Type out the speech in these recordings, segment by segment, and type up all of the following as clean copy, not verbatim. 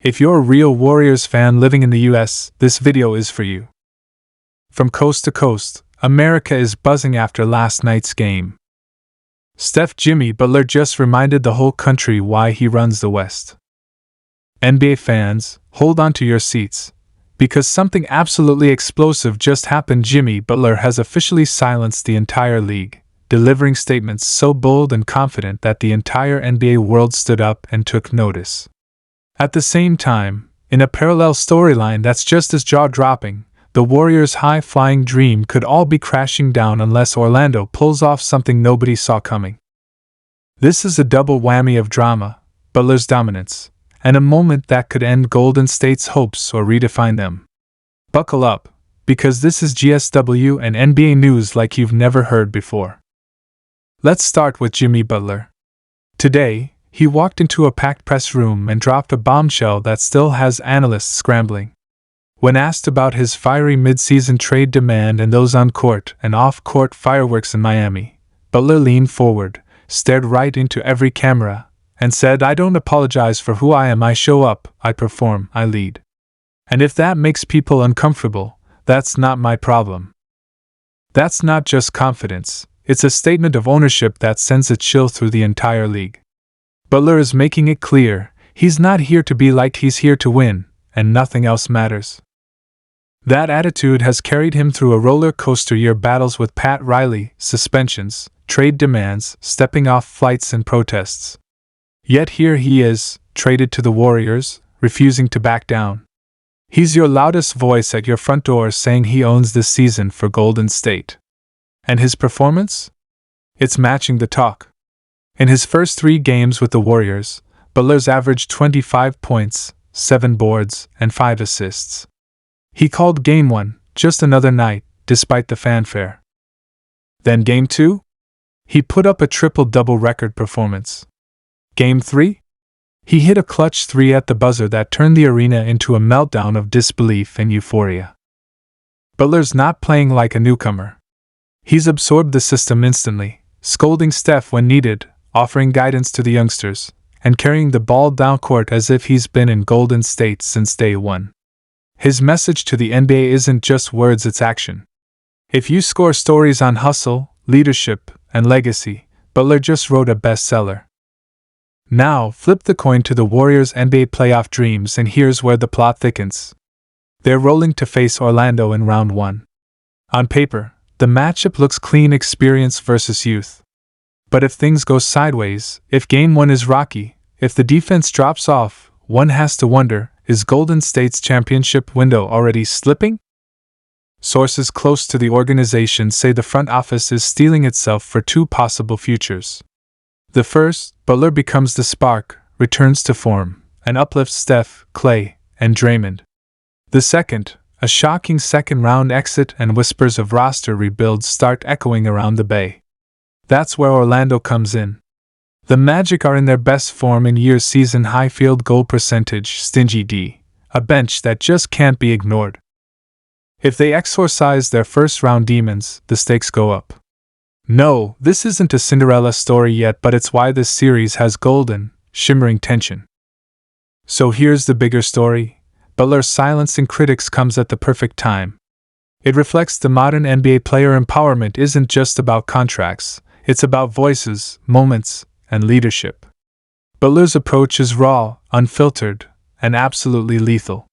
If you're a real Warriors fan living in the US, this video is for you. From coast to coast, America is buzzing after last night's game. Jimmy Butler just reminded the whole country why he runs the West. NBA fans, hold on to your seats, because something absolutely explosive just happened. Jimmy Butler has officially silenced the entire league, delivering statements so bold and confident that the entire NBA world stood up and took notice. At the same time, in a parallel storyline that's just as jaw-dropping, the Warriors' high-flying dream could all be crashing down unless Orlando pulls off something nobody saw coming. This is a double whammy of drama, Butler's dominance, and a moment that could end Golden State's hopes or redefine them. Buckle up, because this is GSW and NBA news like you've never heard before. Let's start with Jimmy Butler. Today, he walked into a packed press room and dropped a bombshell that still has analysts scrambling. When asked about his fiery mid-season trade demand and those on-court and off-court fireworks in Miami, Butler leaned forward, stared right into every camera, and said, "I don't apologize for who I am. I show up, I perform, I lead. And if that makes people uncomfortable, that's not my problem." That's not just confidence, it's a statement of ownership that sends a chill through the entire league. Butler is making it clear, he's not here to be liked, he's here to win, and nothing else matters. That attitude has carried him through a roller coaster year, battles with Pat Riley, suspensions, trade demands, stepping off flights and protests. Yet here he is, traded to the Warriors, refusing to back down. He's your loudest voice at your front door saying he owns this season for Golden State. And his performance? It's matching the talk. In his first 3 games with the Warriors, Butler's averaged 25 points, 7 boards, and 5 assists. He called Game 1 just another night, despite the fanfare. Then Game 2? He put up a triple-double record performance. Game 3? He hit a clutch 3 at the buzzer that turned the arena into a meltdown of disbelief and euphoria. Butler's not playing like a newcomer. He's absorbed the system instantly, scolding Steph when needed, offering guidance to the youngsters, and carrying the ball down court as if he's been in Golden State since day one. His message to the NBA isn't just words, it's action. If you score stories on hustle, leadership, and legacy, Butler just wrote a bestseller. Now, flip the coin to the Warriors' NBA playoff dreams, and here's where the plot thickens. They're rolling to face Orlando in round 1. On paper, the matchup looks clean, experience versus youth. But if things go sideways, if Game 1 is rocky, if the defense drops off, one has to wonder, is Golden State's championship window already slipping? Sources close to the organization say the front office is steeling itself for 2 possible futures. The first, Butler becomes the spark, returns to form, and uplifts Steph, Klay, and Draymond. The second, a shocking second-round exit and whispers of roster rebuilds start echoing around the Bay. That's where Orlando comes in. The Magic are in their best form in years, season-high field goal percentage, stingy D, a bench that just can't be ignored. If they exorcise their first-round demons, the stakes go up. No, this isn't a Cinderella story yet, but it's why this series has golden, shimmering tension. So here's the bigger story. Butler's silencing critics comes at the perfect time. It reflects the modern NBA player. Empowerment isn't just about contracts, it's about voices, moments, and leadership. Butler's approach is raw, unfiltered, and absolutely lethal.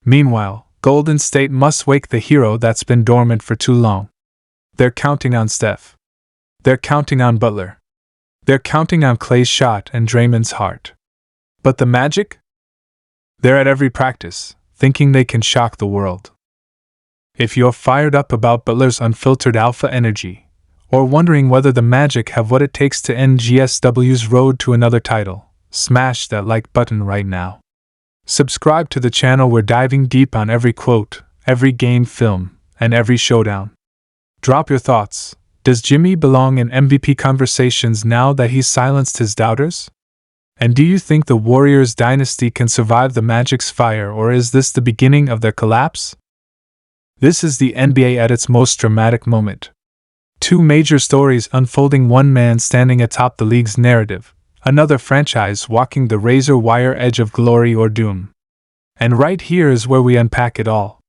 Meanwhile, Golden State must wake the hero that's been dormant for too long. They're counting on Steph. They're counting on Butler. They're counting on Klay's shot and Draymond's heart. But the Magic? They're at every practice, thinking they can shock the world. If you're fired up about Butler's unfiltered alpha energy, or wondering whether the Magic have what it takes to end GSW's road to another title, smash that like button right now. Subscribe to the channel. We're diving deep on every quote, every game film, and every showdown. Drop your thoughts. Does Jimmy belong in MVP conversations now that he's silenced his doubters? And do you think the Warriors dynasty can survive the Magic's fire, or is this the beginning of their collapse? This is the NBA at its most dramatic moment. 2 major stories unfolding, one man standing atop the league's narrative, another franchise walking the razor wire edge of glory or doom. And right here is where we unpack it all.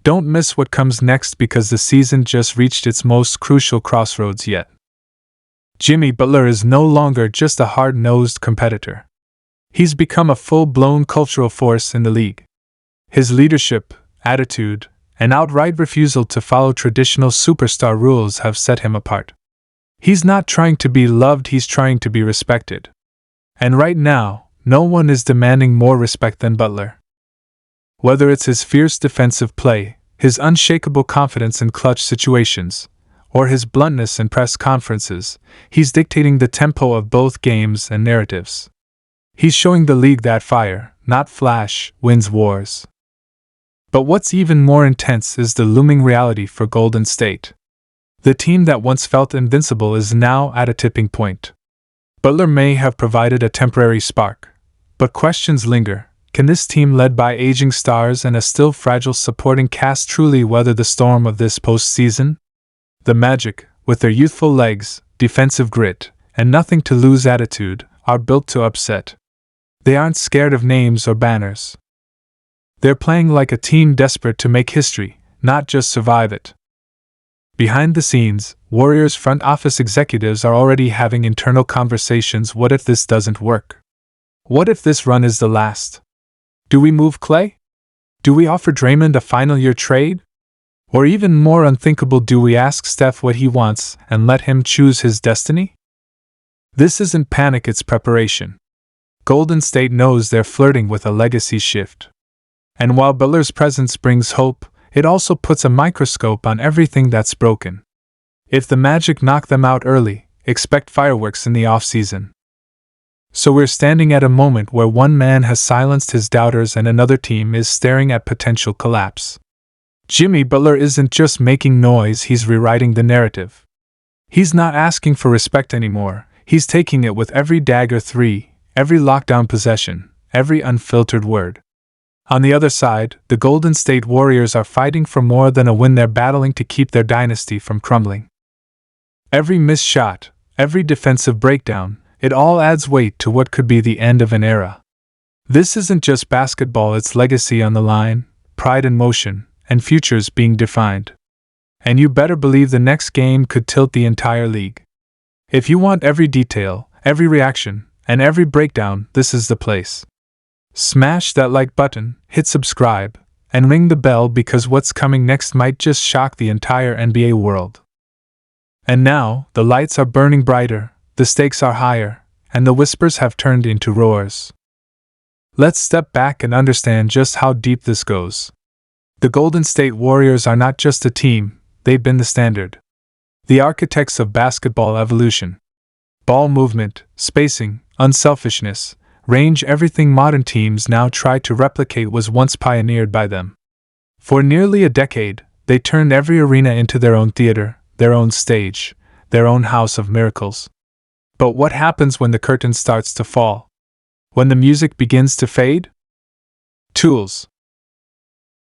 Don't miss what comes next because the season just reached its most crucial crossroads yet. Jimmy Butler is no longer just a hard-nosed competitor. He's become a full-blown cultural force in the league. His leadership, attitude, and outright refusal to follow traditional superstar rules have set him apart. He's not trying to be loved, he's trying to be respected. And right now, no one is demanding more respect than Butler. Whether it's his fierce defensive play, his unshakable confidence in clutch situations, or his bluntness in press conferences, he's dictating the tempo of both games and narratives. He's showing the league that fire, not flash, wins wars. But what's even more intense is the looming reality for Golden State. The team that once felt invincible is now at a tipping point. Butler may have provided a temporary spark, but questions linger. Can this team led by aging stars and a still fragile supporting cast truly weather the storm of this postseason? The Magic, with their youthful legs, defensive grit, and nothing-to-lose attitude, are built to upset. They aren't scared of names or banners. They're playing like a team desperate to make history, not just survive it. Behind the scenes, Warriors front office executives are already having internal conversations. What if this doesn't work? What if this run is the last? Do we move Klay? Do we offer Draymond a final-year trade? Or even more unthinkable, do we ask Steph what he wants and let him choose his destiny? This isn't panic, it's preparation. Golden State knows they're flirting with a legacy shift. And while Butler's presence brings hope, it also puts a microscope on everything that's broken. If the Magic knock them out early, expect fireworks in the offseason. So we're standing at a moment where one man has silenced his doubters and another team is staring at potential collapse. Jimmy Butler isn't just making noise, he's rewriting the narrative. He's not asking for respect anymore, he's taking it with every dagger three, every lockdown possession, every unfiltered word. On the other side, the Golden State Warriors are fighting for more than a win, they're battling to keep their dynasty from crumbling. Every missed shot, every defensive breakdown, it all adds weight to what could be the end of an era. This isn't just basketball, it's legacy on the line, pride in motion, and futures being defined. And you better believe the next game could tilt the entire league. If you want every detail, every reaction, and every breakdown, this is the place. Smash that like button, hit subscribe, and ring the bell because what's coming next might just shock the entire NBA world. And now, the lights are burning brighter, the stakes are higher, and the whispers have turned into roars. Let's step back and understand just how deep this goes. The Golden State Warriors are not just a team, they've been the standard. The architects of basketball evolution. Ball movement, spacing, unselfishness, range, everything modern teams now try to replicate was once pioneered by them. For nearly a decade, they turned every arena into their own theater, their own stage, their own house of miracles. But what happens when the curtain starts to fall? When the music begins to fade? Tools.